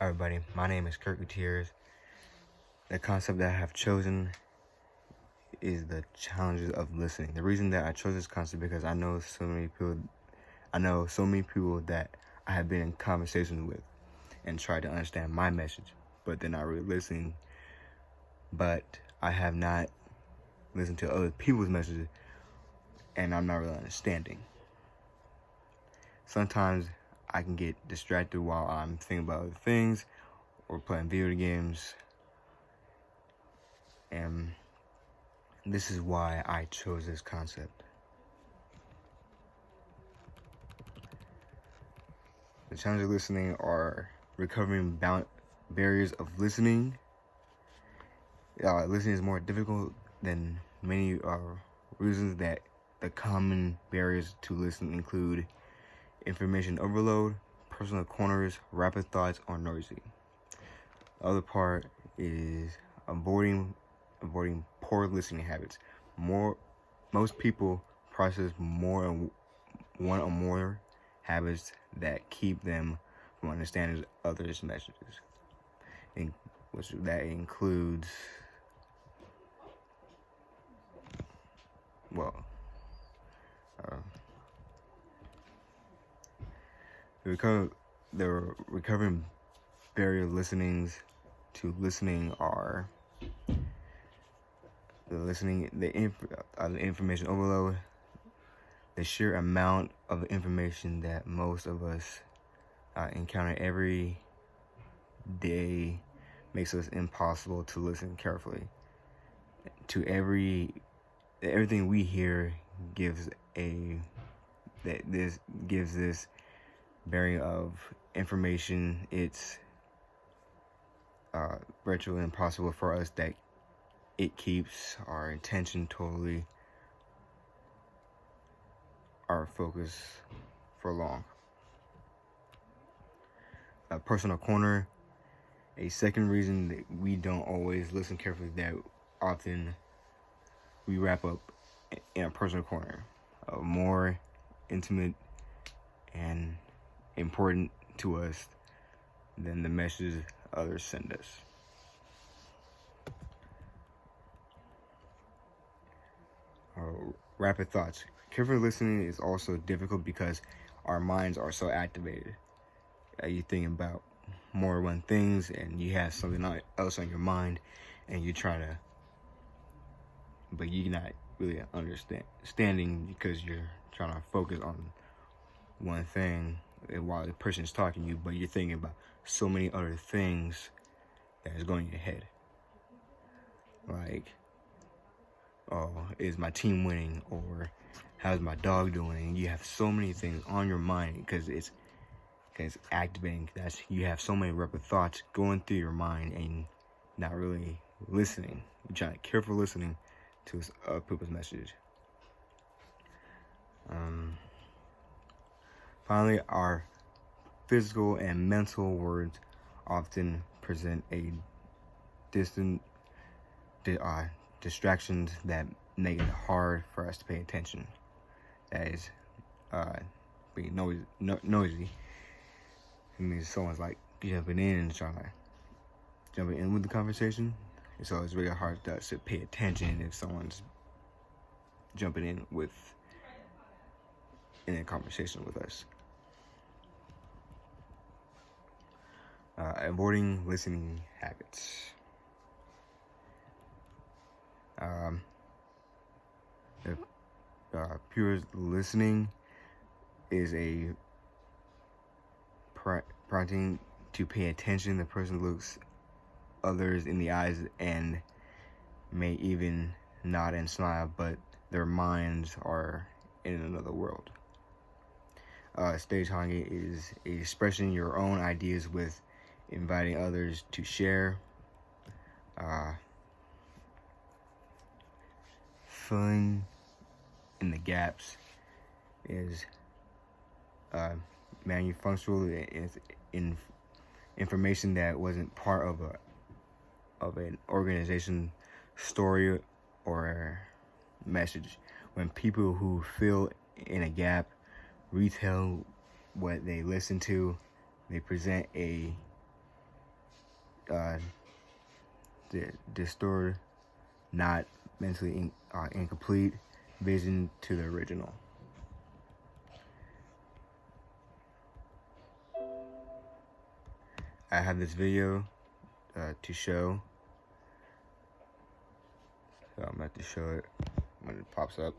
Hi everybody, my name is Kirk Gutierrez. The concept that I have chosen is the challenges of listening. The reason that I chose this concept because I know so many people that I have been in conversations with and tried to understand my message, but they're not really listening. But I have not listened to other people's messages and I'm not really understanding. Sometimes I can get distracted while I'm thinking about other things or playing video games, and this is why I chose this concept. The challenges of listening are recovering barriers of listening. Listening is more difficult than many reasons that the common barriers to listening include information overload, personal corners, rapid thoughts, or noisy. The other part is avoiding poor listening habits. Most people process one or more habits that keep them from understanding others' messages, that includes the recovering barrier listenings to listening are the information overload, the sheer amount of information that most of us encounter every day makes us impossible to listen carefully. To everything we hear gives this barrier of information. It's virtually impossible for us that it keeps our attention totally, our focus for long. A personal corner. A second reason that we don't always listen carefully, that often we wrap up in a personal corner, more intimate and important to us than the messages others send us. Rapid thoughts. Careful listening is also difficult because our minds are so activated. You think about more than one things and you have something else on your mind and you try to, but you're not really understanding because you're trying to focus on one thing while the person is talking to you, but you're thinking about so many other things that is going in your head. Like, oh, is my team winning? Or how's my dog doing? And you have so many things on your mind because it's activating. You have so many rapid thoughts going through your mind and not really listening. You're trying to careful listening to people's message. Finally, our physical and mental words often present a distractions that make it hard for us to pay attention. That is being noisy. It means someone's like jumping in and trying to jump in with the conversation. So it's really hard for us to pay attention if someone's jumping in a conversation with us. Avoiding listening habits. Pure listening is a prompting to pay attention. The person looks others in the eyes and may even nod and smile, but their minds are in another world. Stage hogging is expressing your own ideas with inviting others to share. Filling in the gaps is manufactured in information that wasn't part of an organization story or message. When people who fill in a gap retell what they listen to, they present a distorted, not mentally incomplete vision to the original. I have this video to show, so I'm about to show it when it pops up.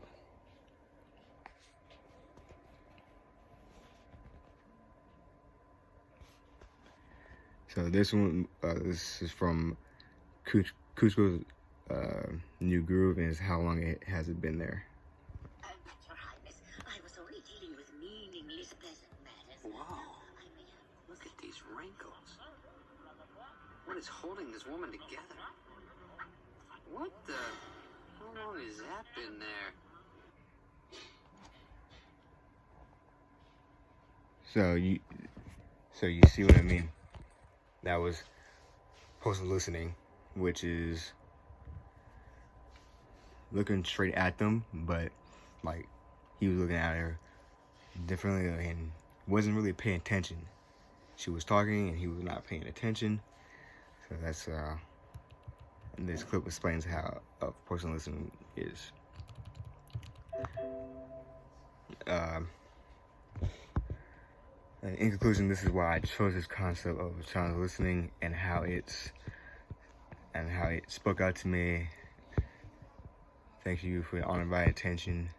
So this one, this is from Cusco's New Groove, and it's how long has it been there. Your Highness, I was only dealing with meaningless peasant matters. Wow. Look at these wrinkles. What is holding this woman together? What the? How long has that been there? So you see what I mean? That was post listening, which is looking straight at them, but like he was looking at her differently and wasn't really paying attention. She was talking and he was not paying attention. So that's and this clip explains how post listening is. In conclusion, this is why I chose this concept of silent listening and how it spoke out to me. Thank you for your undivided attention.